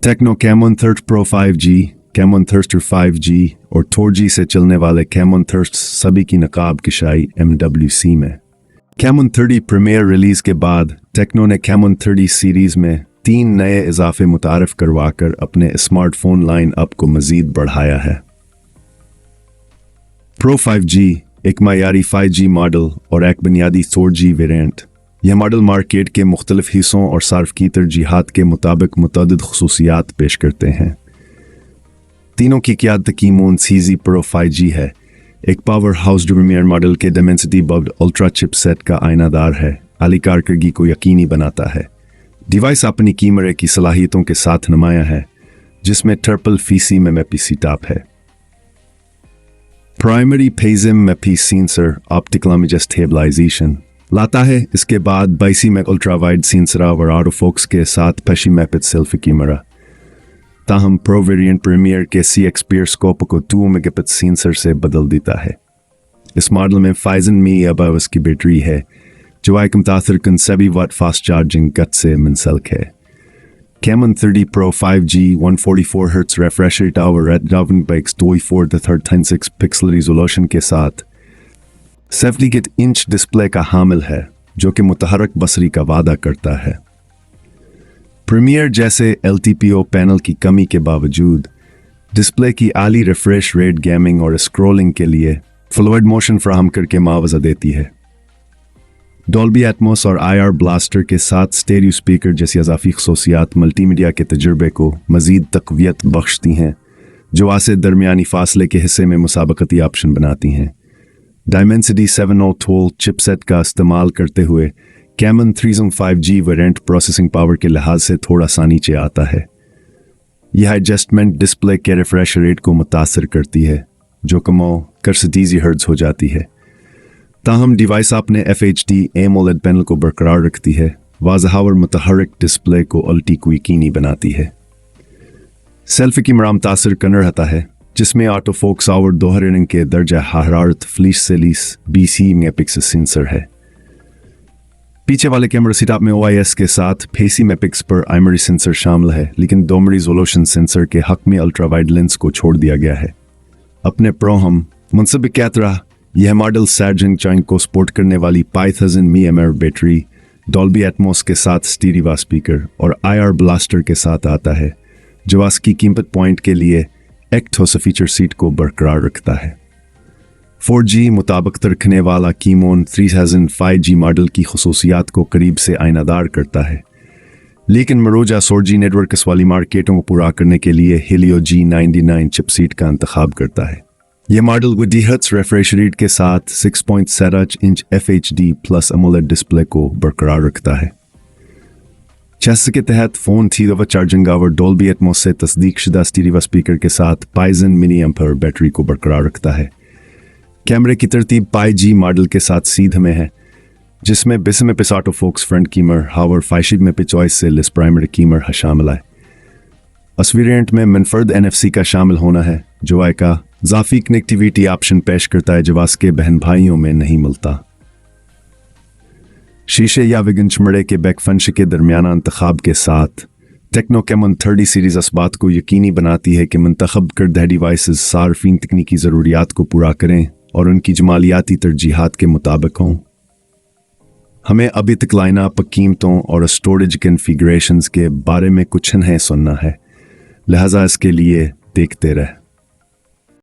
Techno Camon thirty pro 5G, Camon thirty 5G और 4G से चलने वाले कैमन थर्स्ट सभी की नकाब किशाई MWC में। कैमन 30 प्रीमियर रिलीज के बाद टेक्नो ने कैमन 30 सीरीज में 3 नए इजाफे मुतारफ करवाकर अपने स्मार्टफोन लाइन अप को मजीद बढ़ाया है। प्रो 5G एक मयारी 5G मॉडल और एक बुनियादी 4G वेरिएंट। यह मॉडल मार्केट के मुख्तलिफ हिस्सों और सार्फ की तरजीहात के मुताबिक मुतअद्दिद खुसूसियात पेश करते हैं। तीनों की क़यादत कीमोन CZ प्रो 5G है। एक पावर हाउस प्रीमियर मॉडल के डेमेंसिटी बब्ड अल्ट्रा चिपसेट का आयनादार है, आली कारकर्दगी को यकीनी बनाता है। डिवाइस अपनी कैमरे की सलाहियतों के साथ नुमाया है, जिसमें ट्रिपल फीसी मेगापिक्सल टॉप है। प्राइमरी फेजिम मेपी सेंसर ऑप्टिकल इमेज स्टेबलाइजेशन लाता है। इसके बाद 22 मेगा अल्ट्रा वाइड सेंसर और ऑटो फोकस के साथ 50 मेगापिक्सल सेल्फी कैमरा। ताहम प्रो वेरिएंट प्रीमियर के CX पेरिस्कोप को 2 मेगापिक्सल सेंसर से बदल देता है। इस मॉडल में 5000 mAh की बैटरी है, जो एक मुतासर कन 70 वाट फास्ट चार्जिंग गट से मुंसलिक है। Camon 30 pro 5G 144 hertz refresh rate और रेड बाइक्स 24:36 पिक्सल रिजोल्यूशन के साथ 78 इंच डिस्प्ले का हामिल है, जो कि मुतहरक बसरी का वादा करता है। प्रीमियर जैसे LTPO पैनल की कमी के बावजूद डिस्प्ले की आली रिफ्रेश रेट गेमिंग और स्क्रॉलिंग के लिए फ्लूइड मोशन फराहम करके मुआवजा देती है। डॉल्बी एटमॉस और IR ब्लास्टर के साथ स्टेरियो स्पीकर जैसी अजाफी खसूसियात मल्टीमीडिया के तजुर्बे को मजीद तक़वियत बख्शती हैं, जो आसे दरमियानी फासले के हिस्से में मुसाबकती ऑप्शन बनाती हैं। डायमेंसिटी 702 चिपसेट का इस्तेमाल करते हुए caiman 5G variant processing power के लिहाज से थोड़ा सा नीचे आता है। यह एडजस्टमेंट डिस्प्ले के रिफ्रेश रेट को मुतासर करती है, जो कमो कर 60 हर्ट्ज हो जाती है। ताहम डिवाइस अपने FHD AMOLED पैनल को बरकरार रखती है, वाज़ह और मुतहर्रिक डिस्प्ले को अल्टी को यकीनी बनाती है। सेल्फी की मराम तासर कन रहता है, जिसमें ऑटो फोकस और दोहरे के दर्जा हरारत फ्लिश से 20 मेगापिक्सल सेंसर है। पीछे वाले कैमरा सेटअप में OIS के साथ 50 मेगापिक्सल पर प्राइमरी सेंसर शामिल है, लेकिन दोम रिजोल्यूशन सेंसर के हक में अल्ट्रा वाइड लेंस को छोड़ दिया गया है। अपने प्रो हम मुनसबिक की तरह यह मॉडल सैमसंग चाइन को सपोर्ट करने वाली 5000 mAh बैटरी, डॉल्बी एटमॉस के साथ स्टीरियो स्पीकर और IR ब्लास्टर के साथ आता है, जो इसकी कीमत पॉइंट के लिए एक ठोस फीचर सीट को बरकरार रखता है। 4G मुताबिक रखने वाला कीमोन 3000 5G मॉडल की खसूसियात को करीब से आयनादार करता है, लेकिन मरोजा 4G नेटवर्क वाली मार्केटों को पूरा करने के लिए हेलियो G99 चिपसेट का इंतखाब करता है। यह मॉडल 20 हर्ट्ज रिफ्रेश रेट के साथ 6.7 inch FHD plus AMOLED display को बरकरार रखता है। चेस्ट के तहत फ़ोन थी चार्जिंग और डॉल्बी एटमॉस से तस्दीक शुदा स्टीरियो स्पीकर के साथ 5000 mAh बैटरी को बरकरार रखता है। कैमरे की तरतीब 5G मॉडल के साथ सीधे में है, जिसमें 20 मेगापिक्सल ऑटो फोकस फ्रंट कैमर और 50 मेगापिक्सल चॉइस से लिस प्राइमरी कैमर शामिल है। इस वेरिएंट में मुनफरद NFC का शामिल होना है, जो एक ज़ाफ़ी कनेक्टिविटी ऑप्शन पेश करता है, जो के बहन भाइयों में नहीं मिलता। शीशे या विगन चमड़े के बैक फंश के दरमियाना इंतखाब के साथ टेक्नो कैमन 30 सीरीज इस बात को यकीनी बनाती है कि मंतखब करदा डिवाइसेस सार्फिन तकनीकी ज़रूरियात को पूरा करें और उनकी जमालियाती तरजीहात के मुताबिक हों। हमें अभी तक लाइनअप कीमतों और स्टोरेज कन्फिगरेशंस के बारे में कुछ नहीं सुनना है, लिहाजा इसके लिए देखते रहे।